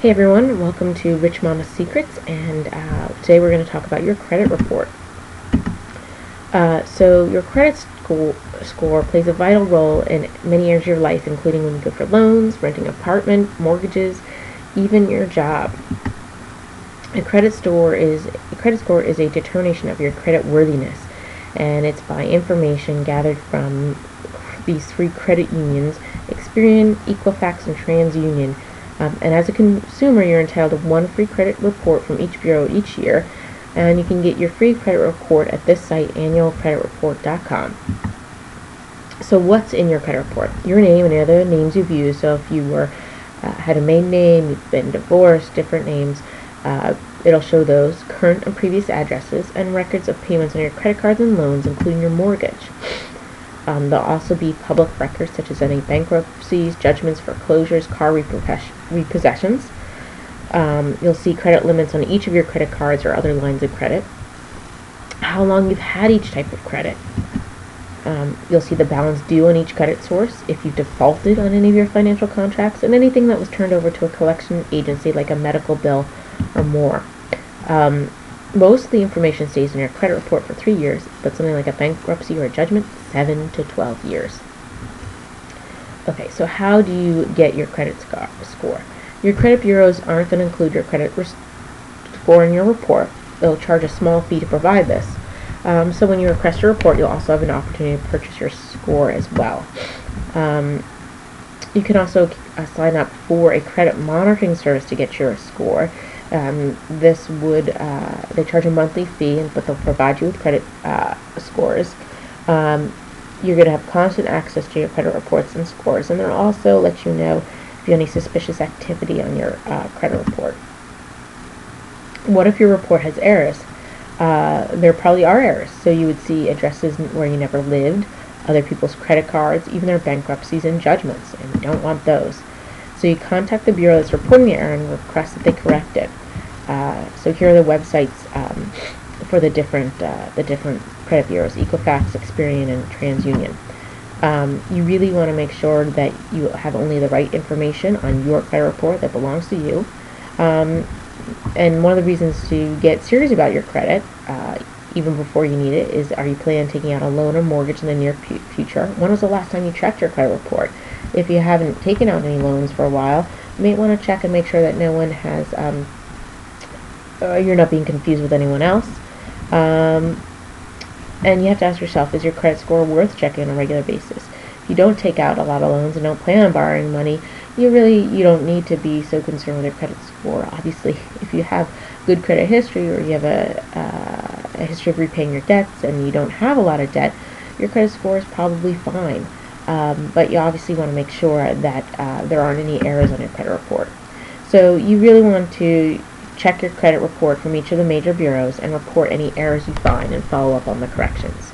Hey everyone, welcome to Rich Mama Secrets, and today we're going to talk about your credit report. So your credit score plays a vital role in many areas of your life, including when you go for loans, renting an apartment, mortgages, even your job. A credit score is a determination of your credit worthiness, and it's by information gathered from these three credit unions: Experian, Equifax, and TransUnion. And as a consumer, you're entitled to one free credit report from each bureau each year, and you can get your free credit report at this site, annualcreditreport.com. So what's in your credit report? Your name and other names you've used. So if you had a maiden name, you've been divorced, different names, it'll show those, current and previous addresses, and records of payments on your credit cards and loans, including your mortgage. There'll also be public records such as any bankruptcies, judgments, foreclosures, car repossessions. You'll see credit limits on each of your credit cards or other lines of credit, how long you've had each type of credit. You'll see the balance due on each credit source, if you've defaulted on any of your financial contracts, and anything that was turned over to a collection agency like a medical bill or more. Most of the information stays in your credit report for 3 years, but something like a bankruptcy or a judgment, 7 to 12 years. Okay, so how do you get your credit score? Your credit bureaus aren't going to include your credit score in your report. They'll charge a small fee to provide this. So when you request a report, you'll also have an opportunity to purchase your score as well. You can also sign up for a credit monitoring service to get your score. They charge a monthly fee, but they'll provide you with credit scores. You're going to have constant access to your credit reports and scores, and they'll also let you know if you have any suspicious activity on your credit report. What if your report has errors? There probably are errors, so you would see addresses where you never lived, other people's credit cards, even their bankruptcies and judgments, and you don't want those. So you contact the bureau that's reporting the error and request that they correct it. So here are the websites for the different credit bureaus: Equifax, Experian, and TransUnion. You really want to make sure that you have only the right information on your credit report that belongs to you. And one of the reasons to get serious about your credit, even before you need it, is: are you planning on taking out a loan or mortgage in the near future? When was the last time you checked your credit report? If you haven't taken out any loans for a while, you may want to check and make sure that no one has, you're not being confused with anyone else. And you have to ask yourself, is your credit score worth checking on a regular basis? If you don't take out a lot of loans and don't plan on borrowing money, you don't need to be so concerned with your credit score. Obviously, if you have good credit history, or you have a history of repaying your debts and you don't have a lot of debt, your credit score is probably fine. But you obviously want to make sure that there aren't any errors on your credit report. So you really want to check your credit report from each of the major bureaus and report any errors you find and follow up on the corrections.